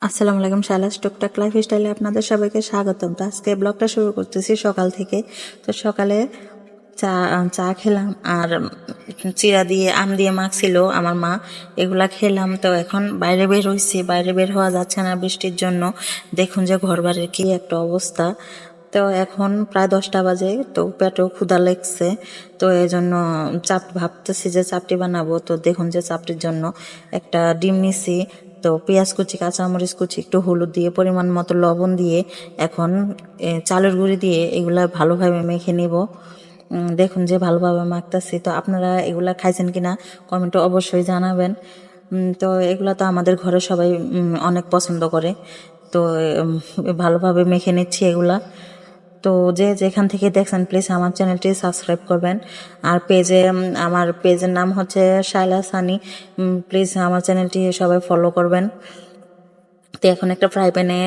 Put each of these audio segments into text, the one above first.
আসসালামু আলাইকুম, শাইলাস টুকটাক লাইফস্টাইলে আপনাদের সবাইকে স্বাগতম। তো আজকে ব্লগটা শুরু করতেছি সকাল থেকে। তো সকালে চা চা খেলাম আর চিড়া দিয়ে আম দিয়ে মাখছিল আমার মা, এগুলা খেলাম। তো এখন বাইরে বের হয়েছি, বাইরে বের হওয়া যাচ্ছে না বৃষ্টির জন্য। দেখুন যে ঘর বাড়ির কি একটা অবস্থা। তো এখন প্রায় 10টা বাজে, তো পেটেও ক্ষুধা লেগছে। তো এই জন্য ভাবতেছি যে চাপটি বানাবো। তো দেখুন যে চাপটির জন্য একটা ডিম নিছি, তো পেঁয়াজ কুচি, কাঁচামরিচ কুচি, একটু হলুদ দিয়ে, পরিমাণ মতো লবণ দিয়ে, এখন চালের গুঁড়ি দিয়ে এগুলা ভালোভাবে মেখে নিব। দেখুন যে ভালোভাবে মাখতেছি। তো আপনারা এগুলা খাইছেন কিনা কমেন্টে অবশ্যই জানাবেন। তো এগুলা তো আমাদের ঘরে সবাই অনেক পছন্দ করে। তো ভালোভাবে মেখে নিচ্ছি এগুলা। তো যে যেখান থেকে দেখছেন প্লিজ আমার চ্যানেলটি সাবস্ক্রাইব করবেন। আর আমার পেজের নাম হচ্ছে শাইলা সানি। প্লিজ আমার চ্যানেলটি সবাই ফলো করবেন। তো এখন একটা ফ্রাই প্যানে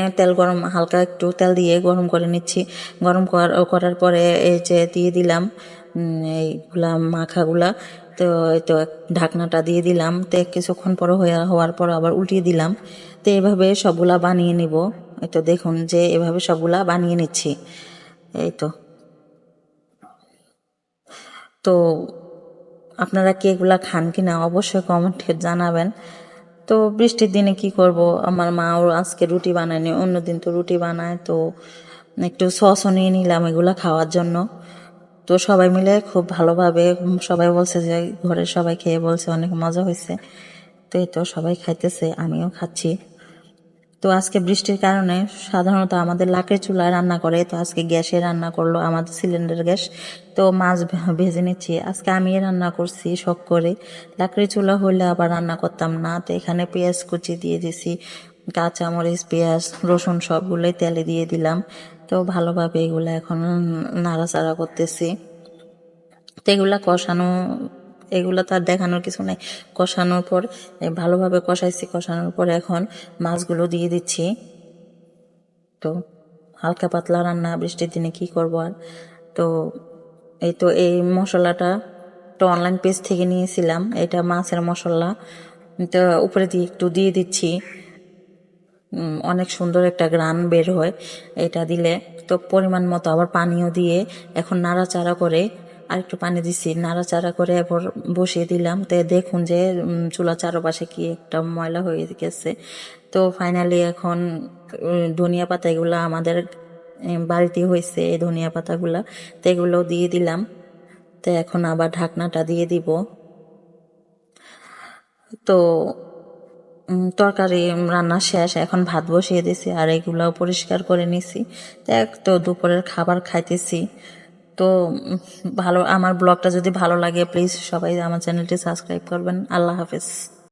হালকা একটু তেল দিয়ে গরম করে নিচ্ছি। করার পরে এই যে দিয়ে দিলাম এইগুলা মাখাগুলা। তো এই তো ঢাকনাটা দিয়ে দিলাম। তো কিছুক্ষণ পর হওয়ার পর আবার উল্টিয়ে দিলাম। তো এভাবে সবগুলা বানিয়ে নিব। এই তো দেখুন যে এভাবে সবগুলা বানিয়ে নিচ্ছি। এই তো তো আপনারা কি এগুলা খান কিনা অবশ্যই কমেন্টে জানাবেন। তো বৃষ্টির দিনে কি করব, আমার মাও আজকে রুটি বানায়নি, অন্যদিন তো রুটি বানায়। তো একটু সসও নিয়ে নিলাম এগুলা খাওয়ার জন্য। তো সবাই মিলে খুব ভালোভাবে সবাই বলছে যে ঘরের সবাই খেয়ে বলছে অনেক মজা হয়েছে। তো এই তো সবাই খাইতেছে, আমিও খাচ্ছি। তো আজকে বৃষ্টির কারণে সাধারণত আমাদের লাকড়ির চুলায় রান্না করে, তো আজকে গ্যাসে রান্না করলো, আমাদের সিলিন্ডার গ্যাস। তো মাছ ভেজে নিচ্ছি, আজকে আমি রান্না করছি শখ করে। লাকড়ির চুলা হইলে আবার রান্না করতাম না। তো এখানে পেঁয়াজ কুচি দিয়ে দিছি, কাঁচামরিচ, পেঁয়াজ, রসুন সবগুলোই তেলে দিয়ে দিলাম। তো ভালোভাবে এগুলো এখন নাড়াচাড়া করতেছি। তো এগুলা কষানো, এগুলো তো আর দেখানোর কিছু নেই। কষানোর পর ভালোভাবে কষাইছি, কষানোর পর এখন মাছগুলো দিয়ে দিচ্ছি। তো হালকা পাতলা রান্না, বৃষ্টির দিনে কি করবো আর। তো এই তো এই মশলাটা তো অনলাইন পেজ থেকে নিয়েছিলাম, এটা মাছের মশলা। তো উপরে দিয়ে একটু দিয়ে দিচ্ছি, অনেক সুন্দর একটা ঘ্রাণ বের হয় এটা দিলে। তো পরিমাণ মতো আবার পানিও দিয়ে এখন নাড়াচাড়া করে, আর একটু পানি দিছি, নাড়াচাড়া করে এরপর বসিয়ে দিলাম। তো দেখুন যে চুলা চারপাশে কি একটা ময়লা হয়ে গেছে। তো ফাইনালি এখন ধনিয়া পাতা, এগুলো আমাদের বাড়িতে হয়েছে এই ধনিয়া পাতাগুলা, তো এগুলো দিয়ে দিলাম। তো এখন আবার ঢাকনাটা দিয়ে দিব। তো তরকারি রান্না শেষ, এখন ভাত বসিয়ে দিছি আর এগুলাও পরিষ্কার করে নিছি। তো দুপুরের খাবার খাইতেছি। তো আমার ব্লগটা যদি ভালো লাগে প্লিজ সবাই আমার চ্যানেলটি সাবস্ক্রাইব করবেন। আল্লাহ হাফেজ।